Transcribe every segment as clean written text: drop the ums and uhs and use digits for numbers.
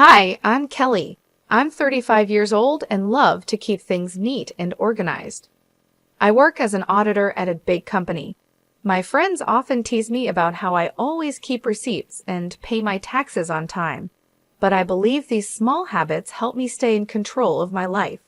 Hi, I'm Kelly. I'm 35 years old and love to keep things neat and organized. I work as an auditor at a big company. My friends often tease me about how I always keep receipts and pay my taxes on time, but I believe these small habits help me stay in control of my life.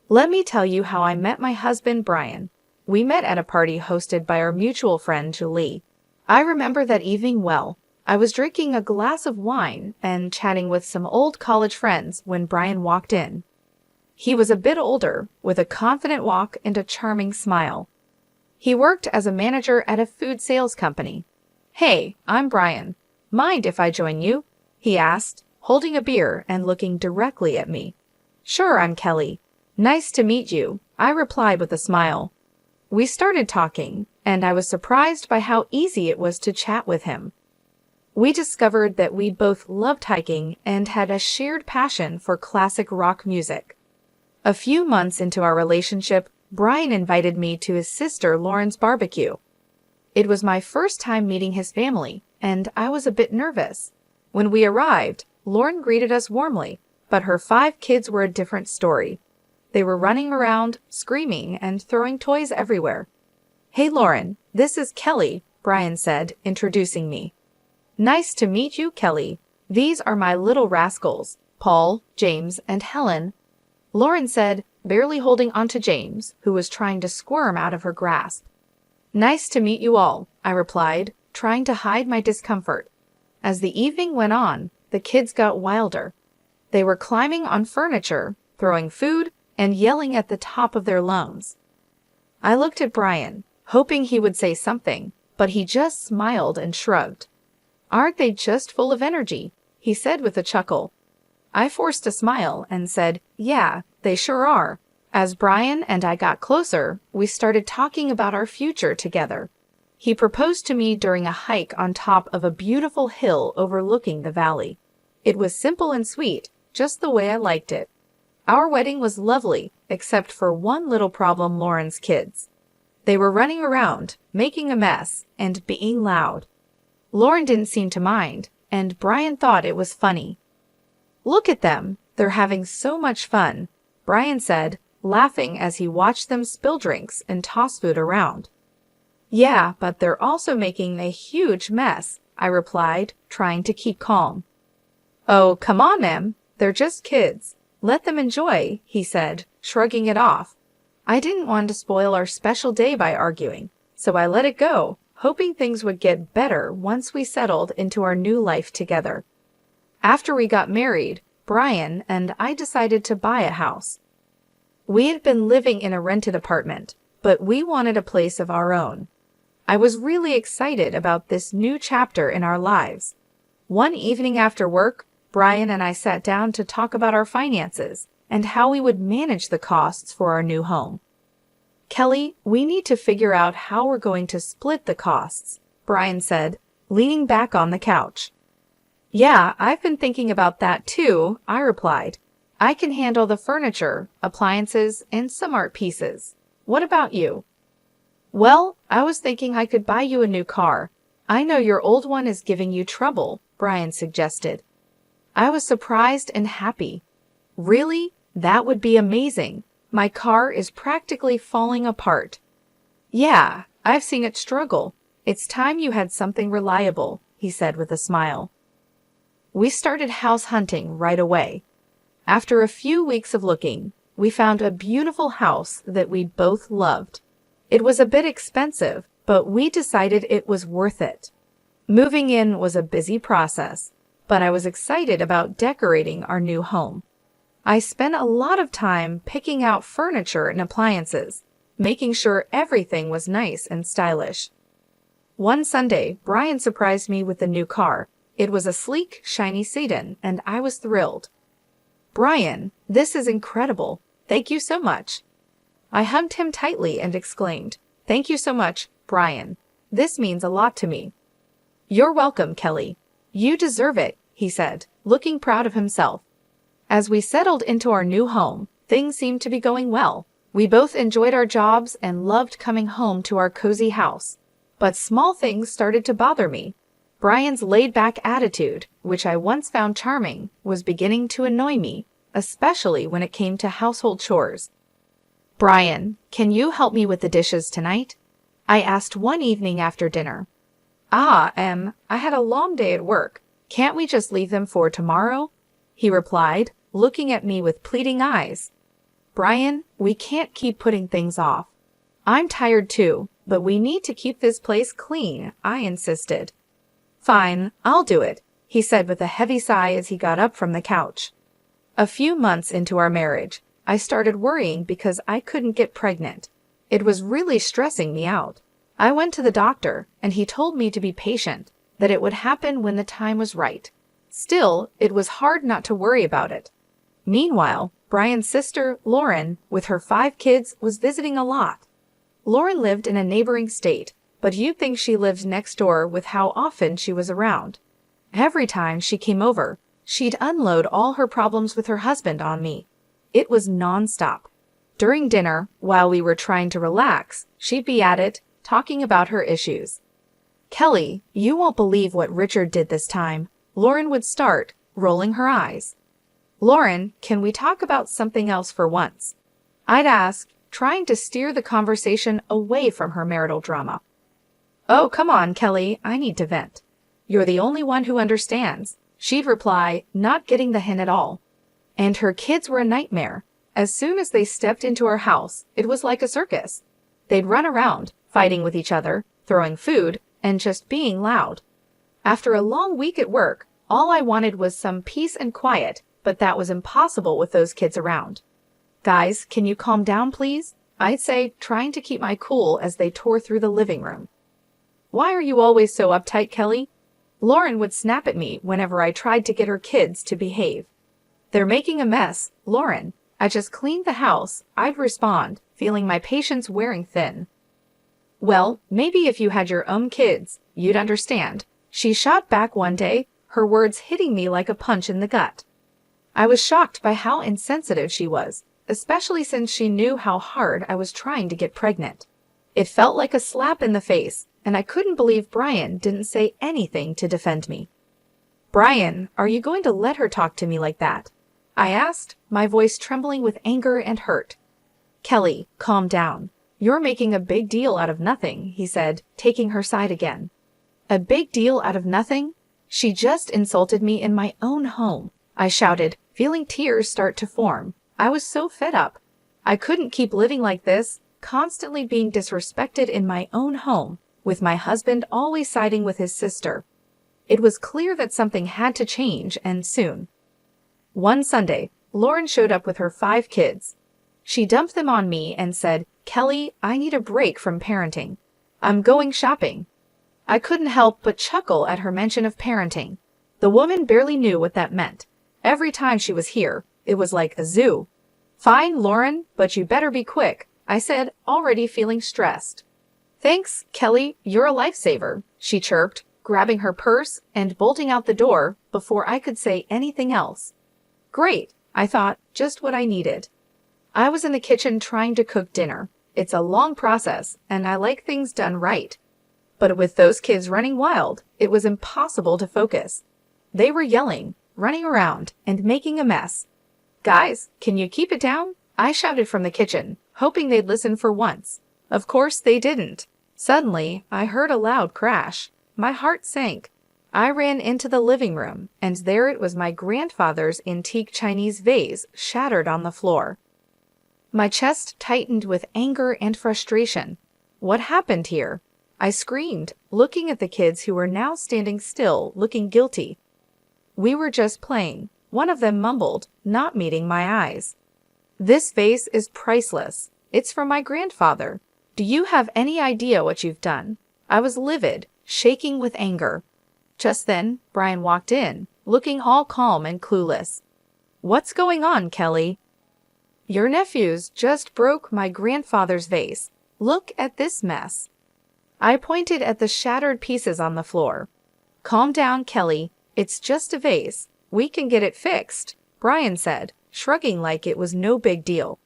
Let me tell you how I met my husband, Brian. We met at a party hosted by our mutual friend, Julie. I remember that evening well. I was drinking a glass of wine and chatting with some old college friends when Brian walked in. He was a bit older, with a confident walk and a charming smile. He worked as a manager at a food sales company. "Hey, I'm Brian. Mind if I join you?" he asked, holding a beer and looking directly at me. "Sure, I'm Kelly. Nice to meet you," I replied with a smile. We started talking, and I was surprised by how easy it was to chat with him. We discovered that we both loved hiking and had a shared passion for classic rock music. A few months into our relationship, Brian invited me to his sister Lauren's barbecue. It was my first time meeting his family, and I was a bit nervous. When we arrived, Lauren greeted us warmly, but her 5 kids were a different story. They were running around, screaming, and throwing toys everywhere. "Hey Lauren, this is Kelly," Brian said, introducing me. "Nice to meet you, Kelly. These are my little rascals, Paul, James, and Helen," Lauren said, barely holding onto James, who was trying to squirm out of her grasp. "Nice to meet you all," I replied, trying to hide my discomfort. As the evening went on, the kids got wilder. They were climbing on furniture, throwing food, and yelling at the top of their lungs. I looked at Brian, hoping he would say something, but he just smiled and shrugged. "Aren't they just full of energy?" he said with a chuckle. I forced a smile and said, "Yeah, they sure are." As Brian and I got closer, we started talking about our future together. He proposed to me during a hike on top of a beautiful hill overlooking the valley. It was simple and sweet, just the way I liked it. Our wedding was lovely, except for one little problem: Lauren's kids. They were running around, making a mess, and being loud. Lauren didn't seem to mind, and Brian thought it was funny. "Look at them, they're having so much fun," Brian said, laughing as he watched them spill drinks and toss food around. "Yeah, but they're also making a huge mess," I replied, trying to keep calm. "Oh, come on, Em. They're just kids. Let them enjoy," he said, shrugging it off. I didn't want to spoil our special day by arguing, so I let it go, hoping things would get better once we settled into our new life together. After we got married, Brian and I decided to buy a house. We had been living in a rented apartment, but we wanted a place of our own. I was really excited about this new chapter in our lives. One evening after work, Brian and I sat down to talk about our finances and how we would manage the costs for our new home. "Kelly, we need to figure out how we're going to split the costs," Brian said, leaning back on the couch. "Yeah, I've been thinking about that too," I replied. "I can handle the furniture, appliances, and some art pieces. What about you?" "Well, I was thinking I could buy you a new car. I know your old one is giving you trouble," Brian suggested. I was surprised and happy. "Really? That would be amazing. My car is practically falling apart." "Yeah, I've seen it struggle. It's time you had something reliable," he said with a smile. We started house hunting right away. After a few weeks of looking, we found a beautiful house that we both loved. It was a bit expensive, but we decided it was worth it. Moving in was a busy process, but I was excited about decorating our new home. I spent a lot of time picking out furniture and appliances, making sure everything was nice and stylish. One Sunday, Brian surprised me with a new car. It was a sleek, shiny sedan, and I was thrilled. "Brian, this is incredible. Thank you so much." I hugged him tightly and exclaimed, "Thank you so much, Brian. This means a lot to me." "You're welcome, Kelly. You deserve it," he said, looking proud of himself. As we settled into our new home, things seemed to be going well. We both enjoyed our jobs and loved coming home to our cozy house. But small things started to bother me. Brian's laid-back attitude, which I once found charming, was beginning to annoy me, especially when it came to household chores. "Brian, can you help me with the dishes tonight?" I asked one evening after dinner. I had a long day at work. Can't we just leave them for tomorrow?" he replied, looking at me with pleading eyes. "Brian, we can't keep putting things off. I'm tired too, but we need to keep this place clean," I insisted. "Fine, I'll do it," he said with a heavy sigh as he got up from the couch. A few months into our marriage, I started worrying because I couldn't get pregnant. It was really stressing me out. I went to the doctor, and he told me to be patient, that it would happen when the time was right. Still, it was hard not to worry about it. Meanwhile, Brian's sister, Lauren, with her 5 kids, was visiting a lot. Lauren lived in a neighboring state, but you'd think she lived next door with how often she was around. Every time she came over, she'd unload all her problems with her husband on me. It was non-stop. During dinner, while we were trying to relax, she'd be at it, talking about her issues. "Kelly, you won't believe what Richard did this time," Lauren would start, rolling her eyes. "Lauren, can we talk about something else for once?" I'd ask, trying to steer the conversation away from her marital drama. "Oh, come on, Kelly, I need to vent." "You're the only one who understands," she'd reply, not getting the hint at all. And her kids were a nightmare. As soon as they stepped into our house, it was like a circus. They'd run around, fighting with each other, throwing food, and just being loud. After a long week at work, all I wanted was some peace and quiet, but that was impossible with those kids around. "Guys, can you calm down, please?" I'd say, trying to keep my cool as they tore through the living room. "Why are you always so uptight, Kelly?" Lauren would snap at me whenever I tried to get her kids to behave. "They're making a mess, Lauren. I just cleaned the house," I'd respond, feeling my patience wearing thin. "Well, maybe if you had your own kids, you'd understand," she shot back one day, her words hitting me like a punch in the gut. I was shocked by how insensitive she was, especially since she knew how hard I was trying to get pregnant. It felt like a slap in the face, and I couldn't believe Brian didn't say anything to defend me. "Brian, are you going to let her talk to me like that?" I asked, my voice trembling with anger and hurt. "Kelly, calm down. You're making a big deal out of nothing," he said, taking her side again. "A big deal out of nothing? She just insulted me in my own home," I shouted, feeling tears start to form. I was so fed up. I couldn't keep living like this, constantly being disrespected in my own home, with my husband always siding with his sister. It was clear that something had to change, and soon. One Sunday, Lauren showed up with her 5 kids. She dumped them on me and said, "Kelly, I need a break from parenting. I'm going shopping." I couldn't help but chuckle at her mention of parenting. The woman barely knew what that meant. Every time she was here, it was like a zoo. "Fine, Lauren, but you better be quick," I said, already feeling stressed. "Thanks, Kelly, you're a lifesaver," she chirped, grabbing her purse and bolting out the door before I could say anything else. Great, I thought, just what I needed. I was in the kitchen trying to cook dinner. It's a long process, and I like things done right. But with those kids running wild, it was impossible to focus. They were yelling, running around, and making a mess. "Guys, can you keep it down?" I shouted from the kitchen, hoping they'd listen for once. Of course they didn't. Suddenly, I heard a loud crash. My heart sank. I ran into the living room, and there it was, my grandfather's antique Chinese vase shattered on the floor. My chest tightened with anger and frustration. What happened here? I screamed, looking at the kids who were now standing still, looking guilty. "We were just playing," one of them mumbled, not meeting my eyes. "This vase is priceless. It's from my grandfather. Do you have any idea what you've done?" I was livid, shaking with anger. Just then, Brian walked in, looking all calm and clueless. "What's going on, Kelly?" "Your nephews just broke my grandfather's vase. Look at this mess." I pointed at the shattered pieces on the floor. "Calm down, Kelly. It's just a vase. We can get it fixed," Brian said, shrugging like it was no big deal.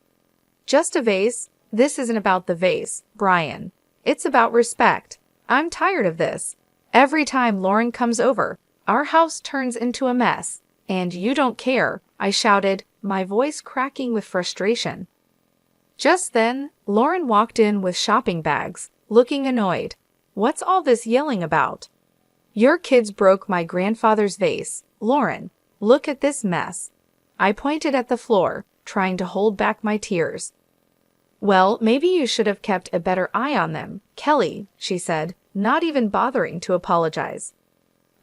"Just a vase? This isn't about the vase, Brian. It's about respect. I'm tired of this. Every time Lauren comes over, our house turns into a mess, and you don't care, I shouted, my voice cracking with frustration. Just then, Lauren walked in with shopping bags, looking annoyed. What's all this yelling about? Your kids broke my grandfather's vase, Lauren. Look at this mess. I pointed at the floor, trying to hold back my tears. Well, maybe you should have kept a better eye on them, Kelly, she said, not even bothering to apologize.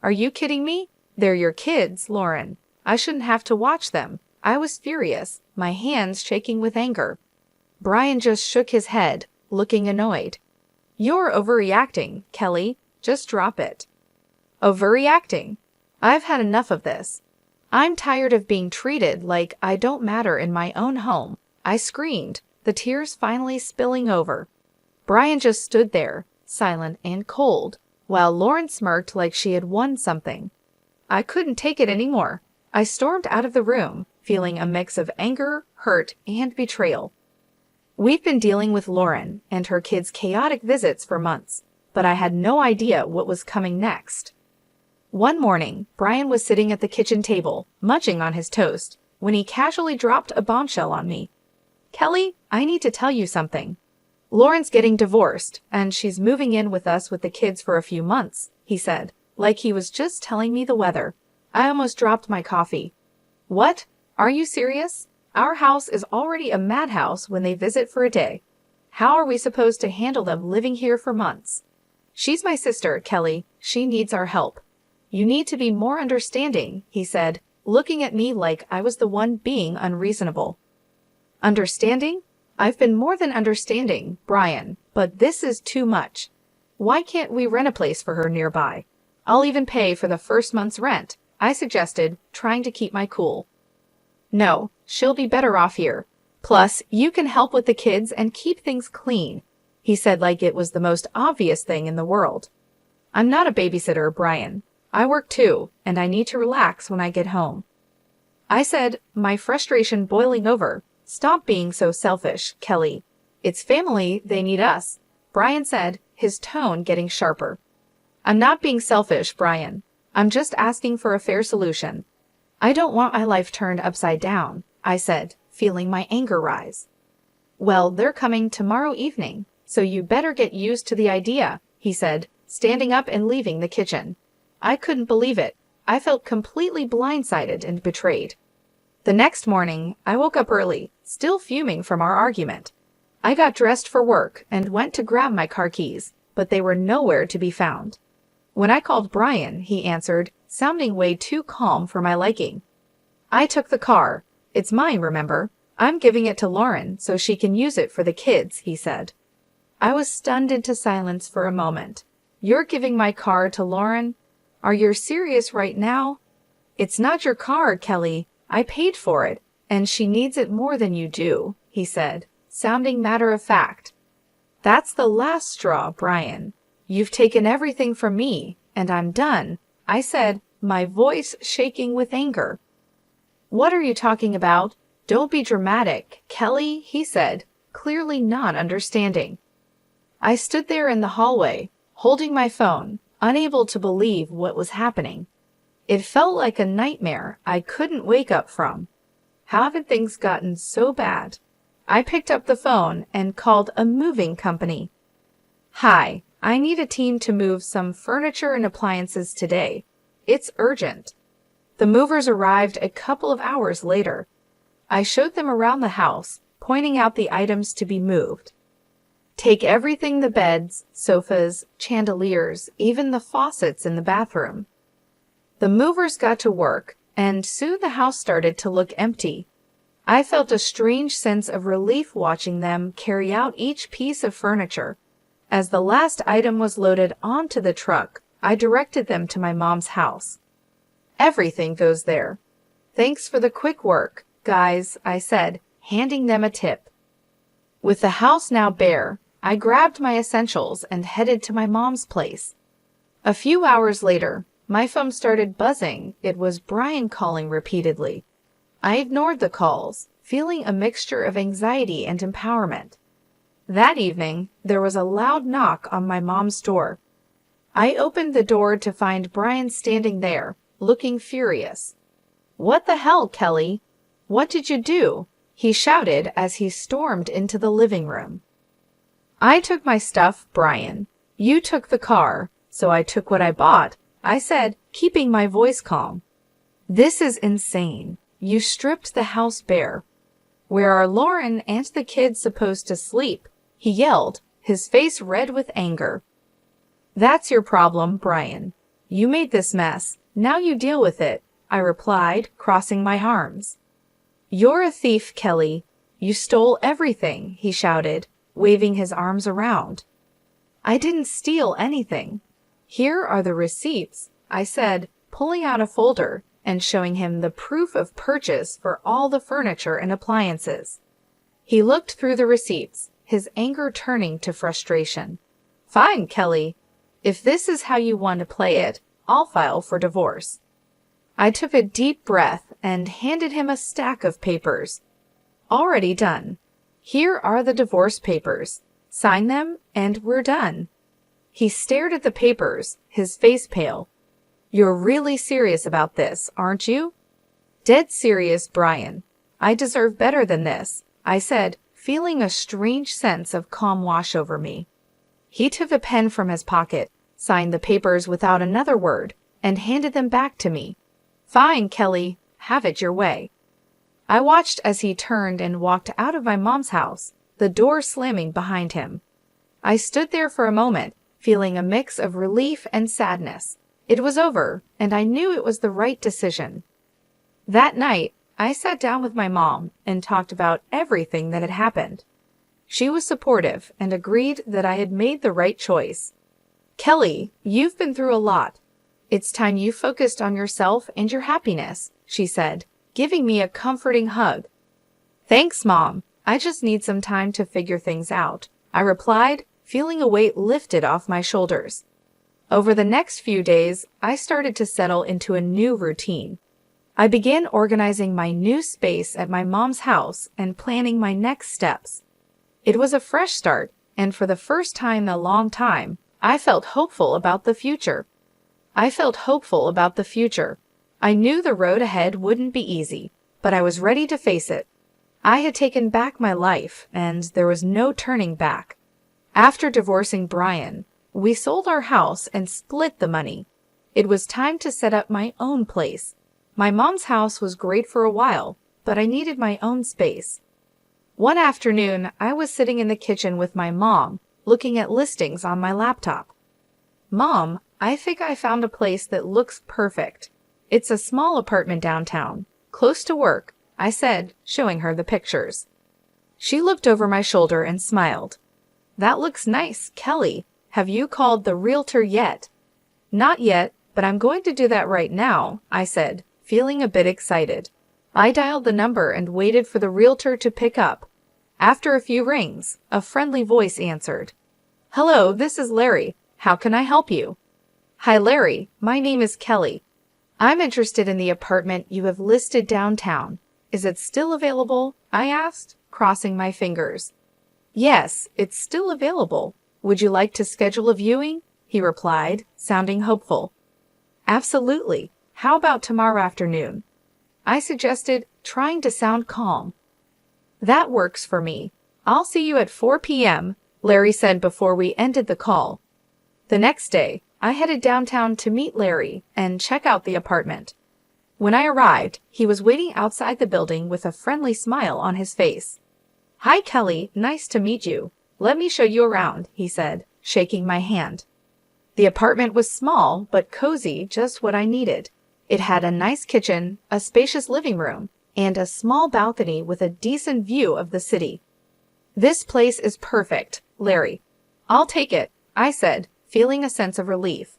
Are you kidding me? They're your kids, Lauren. I shouldn't have to watch them. I was furious, my hands shaking with anger. Brian just shook his head, looking annoyed. You're overreacting, Kelly. Just drop it. Overreacting? I've had enough of this. I'm tired of being treated like I don't matter in my own home, I screamed, the tears finally spilling over. Brian just stood there, silent and cold, while Lauren smirked like she had won something. I couldn't take it anymore. I stormed out of the room, feeling a mix of anger, hurt, and betrayal. We've been dealing with Lauren and her kids' chaotic visits for months, but I had no idea what was coming next. One morning, Brian was sitting at the kitchen table, munching on his toast, when he casually dropped a bombshell on me. Kelly, I need to tell you something. Lauren's getting divorced, and she's moving in with us with the kids for a few months, he said, like he was just telling me the weather. I almost dropped my coffee. What? Are you serious? Our house is already a madhouse when they visit for a day. How are we supposed to handle them living here for months? She's my sister, Kelly. She needs our help. You need to be more understanding, he said, looking at me like I was the one being unreasonable. Understanding? I've been more than understanding, Brian, but this is too much. Why can't we rent a place for her nearby? I'll even pay for the first month's rent, I suggested, trying to keep my cool. No, she'll be better off here. Plus, you can help with the kids and keep things clean, he said like it was the most obvious thing in the world. I'm not a babysitter, Brian. I work too, and I need to relax when I get home. I said, my frustration boiling over. Stop being so selfish, Kelly. It's family, they need us, Brian said, his tone getting sharper. I'm not being selfish, Brian. I'm just asking for a fair solution. I don't want my life turned upside down, I said, feeling my anger rise. Well, they're coming tomorrow evening, so you better get used to the idea, he said, standing up and leaving the kitchen. I couldn't believe it. I felt completely blindsided and betrayed. The next morning, I woke up early, still fuming from our argument. I got dressed for work and went to grab my car keys, but they were nowhere to be found. When I called Brian, he answered, sounding way too calm for my liking. I took the car. It's mine, remember? I'm giving it to Lauren so she can use it for the kids, he said. I was stunned into silence for a moment. You're giving my car to Lauren? Are you serious right now? It's not your car, Kelly. I paid for it, and she needs it more than you do, he said, sounding matter-of-fact. That's the last straw, Brian. You've taken everything from me, and I'm done, I said, my voice shaking with anger. What are you talking about? Don't be dramatic, Kelly, he said, clearly not understanding. I stood there in the hallway, holding my phone, unable to believe what was happening. It felt like a nightmare I couldn't wake up from. How had things gotten so bad? I picked up the phone and called a moving company. Hi, I need a team to move some furniture and appliances today. It's urgent. The movers arrived a couple of hours later. I showed them around the house, pointing out the items to be moved. Take everything, the beds, sofas, chandeliers, even the faucets in the bathroom. The movers got to work, and soon the house started to look empty. I felt a strange sense of relief watching them carry out each piece of furniture. As the last item was loaded onto the truck, I directed them to my mom's house. Everything goes there. Thanks for the quick work, guys, I said, handing them a tip. With the house now bare, I grabbed my essentials and headed to my mom's place. A few hours later, my phone started buzzing. It was Brian calling repeatedly. I ignored the calls, feeling a mixture of anxiety and empowerment. That evening, there was a loud knock on my mom's door. I opened the door to find Brian standing there, looking furious. "What the hell, Kelly? What did you do?" he shouted as he stormed into the living room. "I took my stuff, Brian. You took the car, so I took what I bought," I said, keeping my voice calm. "This is insane. You stripped the house bare. Where are Lauren and the kids supposed to sleep?" he yelled, his face red with anger. "That's your problem, Brian. You made this mess. Now you deal with it," I replied, crossing my arms. "You're a thief, Kelly. You stole everything," he shouted, waving his arms around. "I didn't steal anything. Here are the receipts," I said, pulling out a folder and showing him the proof of purchase for all the furniture and appliances. He looked through the receipts, his anger turning to frustration. "Fine, Kelly. If this is how you want to play it, I'll file for divorce." I took a deep breath and handed him a stack of papers. "Already done. Here are the divorce papers. Sign them, and we're done." He stared at the papers, his face pale. "You're really serious about this, aren't you?" "Dead serious, Brian. I deserve better than this," I said, feeling a strange sense of calm wash over me. He took a pen from his pocket, signed the papers without another word, and handed them back to me. "Fine, Kelly. Have it your way." I watched as he turned and walked out of my mom's house, the door slamming behind him. I stood there for a moment, feeling a mix of relief and sadness. It was over, and I knew it was the right decision. That night, I sat down with my mom and talked about everything that had happened. She was supportive and agreed that I had made the right choice. "Kelly, you've been through a lot. It's time you focused on yourself and your happiness," she said, giving me a comforting hug. "Thanks, Mom. I just need some time to figure things out," I replied, feeling a weight lifted off my shoulders. Over the next few days, I started to settle into a new routine. I began organizing my new space at my mom's house and planning my next steps. It was a fresh start, and for the first time in a long time, I felt hopeful about the future. I knew the road ahead wouldn't be easy, but I was ready to face it. I had taken back my life, and there was no turning back. After divorcing Brian, we sold our house and split the money. It was time to set up my own place. My mom's house was great for a while, but I needed my own space. One afternoon, I was sitting in the kitchen with my mom, looking at listings on my laptop. "Mom, I think I found a place that looks perfect. It's a small apartment downtown, close to work," I said, showing her the pictures. She looked over my shoulder and smiled. "That looks nice, Kelly. Have you called the realtor yet?" "Not yet, but I'm going to do that right now," I said, feeling a bit excited. I dialed the number and waited for the realtor to pick up. After a few rings, a friendly voice answered. "Hello, this is Larry. How can I help you?" "Hi, Larry. My name is Kelly. I'm interested in the apartment you have listed downtown. Is it still available?" I asked, crossing my fingers. "Yes, it's still available. Would you like to schedule a viewing?" he replied, sounding hopeful. "Absolutely. How about tomorrow afternoon?" I suggested, trying to sound calm. "That works for me. I'll see you at 4 p.m., Larry said before we ended the call. The next day, I headed downtown to meet Larry and check out the apartment. When I arrived, he was waiting outside the building with a friendly smile on his face. "Hi, Kelly. Nice to meet you. Let me show you around," he said, shaking my hand. The apartment was small but cozy, just what I needed. It had a nice kitchen, a spacious living room, and a small balcony with a decent view of the city. "This place is perfect, Larry. I'll take it," I said, feeling a sense of relief.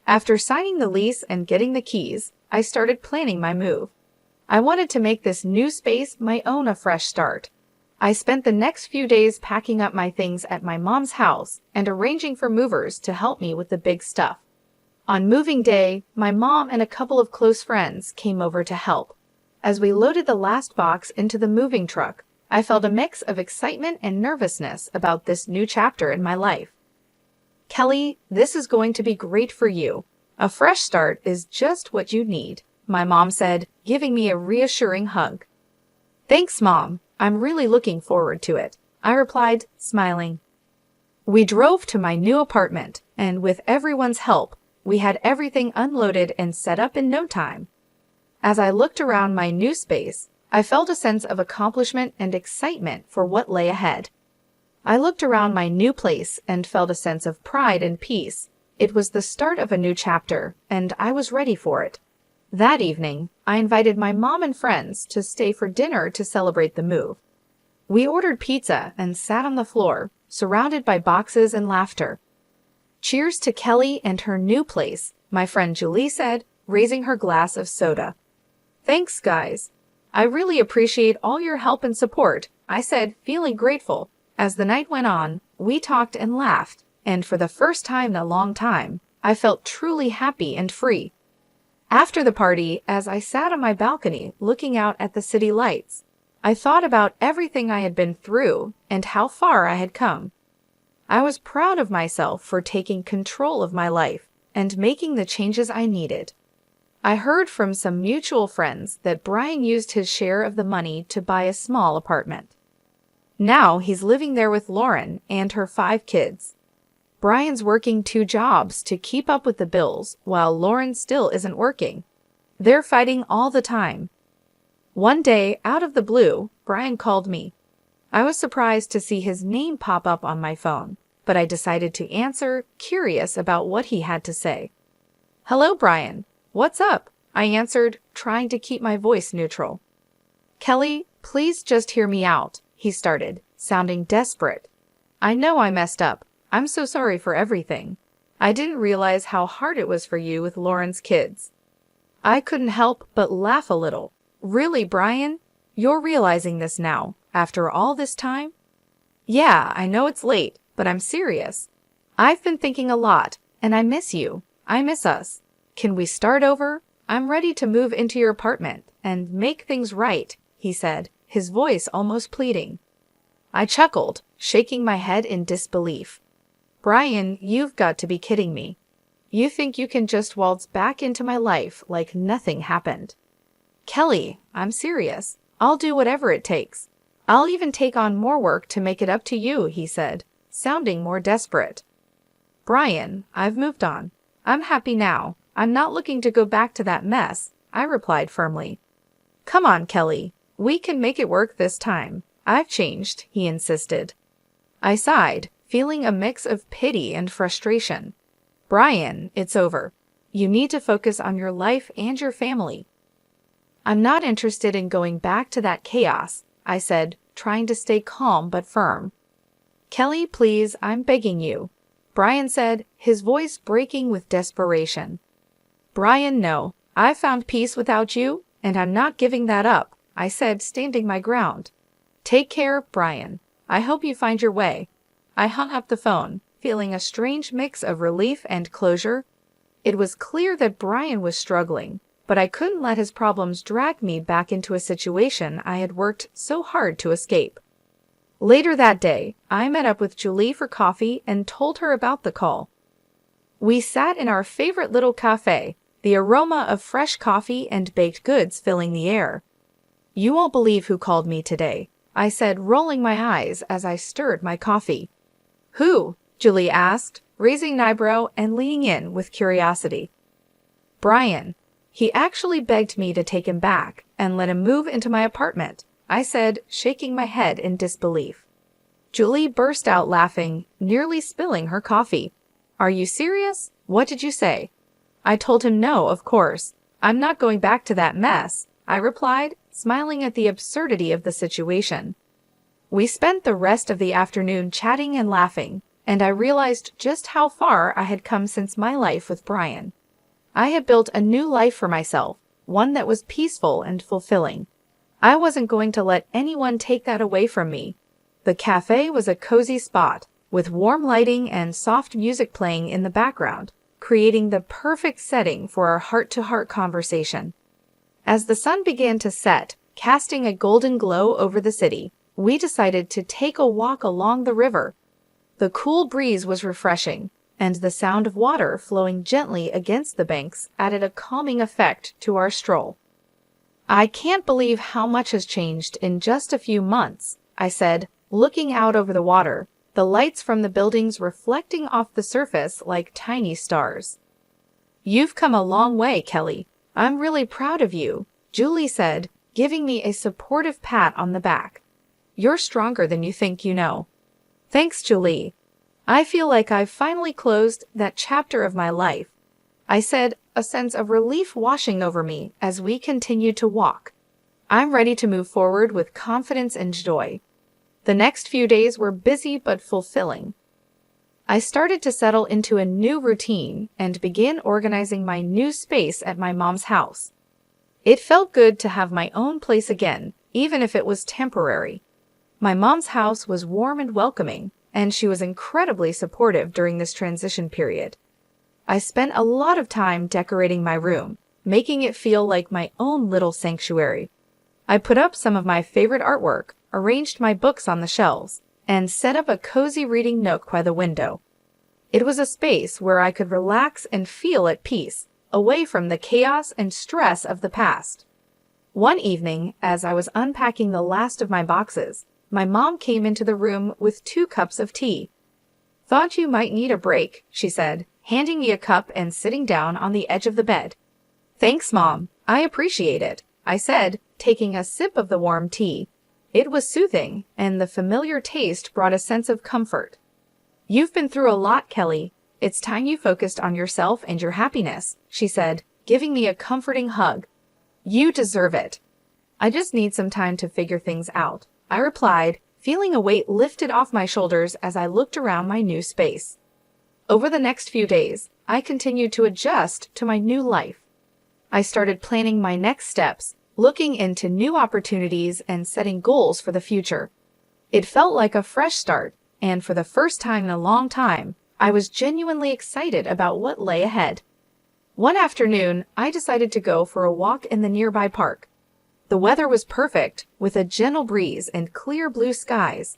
After signing the lease and getting the keys, I started planning my move. I wanted to make this new space my own, a fresh start. I spent the next few days packing up my things at my mom's house and arranging for movers to help me with the big stuff. On moving day, my mom and a couple of close friends came over to help. As we loaded the last box into the moving truck, I felt a mix of excitement and nervousness about this new chapter in my life. Kelly, this is going to be great for you. A fresh start is just what you need, my mom said, giving me a reassuring hug. Thanks, Mom. I'm really looking forward to it, I replied, smiling. We drove to my new apartment, and with everyone's help, we had everything unloaded and set up in no time. As I looked around my new space, I felt a sense of accomplishment and excitement for what lay ahead. I looked around my new place and felt a sense of pride and peace. It was the start of a new chapter, and I was ready for it. That evening, I invited my mom and friends to stay for dinner to celebrate the move. We ordered pizza and sat on the floor, surrounded by boxes and laughter. Cheers to Kelly and her new place, my friend Julie said, raising her glass of soda. Thanks, guys. I really appreciate all your help and support, I said, feeling grateful. As the night went on, we talked and laughed, and for the first time in a long time, I felt truly happy and free. After the party, as I sat on my balcony looking out at the city lights, I thought about everything I had been through and how far I had come. I was proud of myself for taking control of my life and making the changes I needed. I heard from some mutual friends that Brian used his share of the money to buy a small apartment. Now he's living there with Lauren and her 5 kids. Brian's working 2 jobs to keep up with the bills while Lauren still isn't working. They're fighting all the time. One day, out of the blue, Brian called me. I was surprised to see his name pop up on my phone, but I decided to answer, curious about what he had to say. Hello, Brian. What's up? I answered, trying to keep my voice neutral. Kelly, please just hear me out, he started, sounding desperate. I know I messed up. I'm so sorry for everything. I didn't realize how hard it was for you with Lauren's kids. I couldn't help but laugh a little. Really, Brian? You're realizing this now, after all this time? Yeah, I know it's late, but I'm serious. I've been thinking a lot, and I miss you. I miss us. Can we start over? I'm ready to move into your apartment and make things right, he said, his voice almost pleading. I chuckled, shaking my head in disbelief. Brian, you've got to be kidding me. You think you can just waltz back into my life like nothing happened? Kelly, I'm serious. I'll do whatever it takes. I'll even take on more work to make it up to you, he said, sounding more desperate. Brian, I've moved on. I'm happy now. I'm not looking to go back to that mess, I replied firmly. Come on, Kelly. We can make it work this time. I've changed, he insisted. I sighed, feeling a mix of pity and frustration. Brian, it's over. You need to focus on your life and your family. I'm not interested in going back to that chaos, I said, trying to stay calm but firm. Kelly, please, I'm begging you, Brian said, his voice breaking with desperation. Brian, no. I found peace without you, and I'm not giving that up, I said, standing my ground. Take care, Brian. I hope you find your way. I hung up the phone, feeling a strange mix of relief and closure. It was clear that Brian was struggling, but I couldn't let his problems drag me back into a situation I had worked so hard to escape. Later that day, I met up with Julie for coffee and told her about the call. We sat in our favorite little cafe, the aroma of fresh coffee and baked goods filling the air. You won't believe who called me today, I said, rolling my eyes as I stirred my coffee. Who? Julie asked, raising an eyebrow and leaning in with curiosity. Brian. He actually begged me to take him back and let him move into my apartment, I said, shaking my head in disbelief. Julie burst out laughing, nearly spilling her coffee. Are you serious? What did you say? I told him no, of course. I'm not going back to that mess, I replied, smiling at the absurdity of the situation. We spent the rest of the afternoon chatting and laughing, and I realized just how far I had come since my life with Brian. I had built a new life for myself, one that was peaceful and fulfilling. I wasn't going to let anyone take that away from me. The cafe was a cozy spot, with warm lighting and soft music playing in the background, creating the perfect setting for our heart-to-heart conversation. As the sun began to set, casting a golden glow over the city, we decided to take a walk along the river. The cool breeze was refreshing, and the sound of water flowing gently against the banks added a calming effect to our stroll. "I can't believe how much has changed in just a few months," I said, looking out over the water, the lights from the buildings reflecting off the surface like tiny stars. "You've come a long way, Kelly. I'm really proud of you," Julie said, giving me a supportive pat on the back. "You're stronger than you think you know." "Thanks, Julie. I feel like I've finally closed that chapter of my life," I said, a sense of relief washing over me as we continued to walk. "I'm ready to move forward with confidence and joy." The next few days were busy but fulfilling. I started to settle into a new routine and began organizing my new space at my mom's house. It felt good to have my own place again, even if it was temporary. My mom's house was warm and welcoming, and she was incredibly supportive during this transition period. I spent a lot of time decorating my room, making it feel like my own little sanctuary. I put up some of my favorite artwork, arranged my books on the shelves, and set up a cozy reading nook by the window. It was a space where I could relax and feel at peace, away from the chaos and stress of the past. One evening, as I was unpacking the last of my boxes, my mom came into the room with 2 cups of tea. "Thought you might need a break," she said, handing me a cup and sitting down on the edge of the bed. "Thanks, Mom. I appreciate it," I said, taking a sip of the warm tea. It was soothing, and the familiar taste brought a sense of comfort. "You've been through a lot, Kelly. It's time you focused on yourself and your happiness," she said, giving me a comforting hug. "You deserve it." "I just need some time to figure things out," I replied, feeling a weight lifted off my shoulders as I looked around my new space. Over the next few days, I continued to adjust to my new life. I started planning my next steps, looking into new opportunities and setting goals for the future. It felt like a fresh start, and for the first time in a long time, I was genuinely excited about what lay ahead. One afternoon, I decided to go for a walk in the nearby park. The weather was perfect, with a gentle breeze and clear blue skies.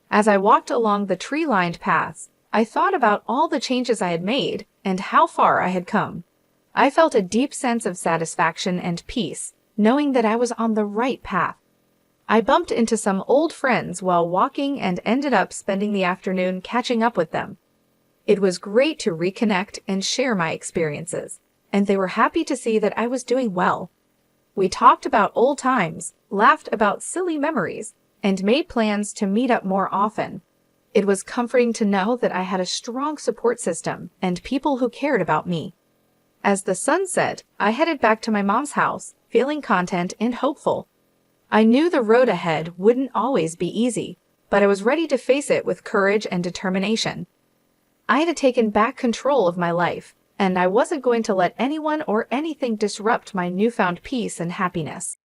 As I walked along the tree-lined paths, I thought about all the changes I had made and how far I had come. I felt a deep sense of satisfaction and peace, knowing that I was on the right path. I bumped into some old friends while walking and ended up spending the afternoon catching up with them. It was great to reconnect and share my experiences, and they were happy to see that I was doing well. We talked about old times, laughed about silly memories, and made plans to meet up more often. It was comforting to know that I had a strong support system and people who cared about me. As the sun set, I headed back to my mom's house, feeling content and hopeful. I knew the road ahead wouldn't always be easy, but I was ready to face it with courage and determination. I had taken back control of my life, and I wasn't going to let anyone or anything disrupt my newfound peace and happiness.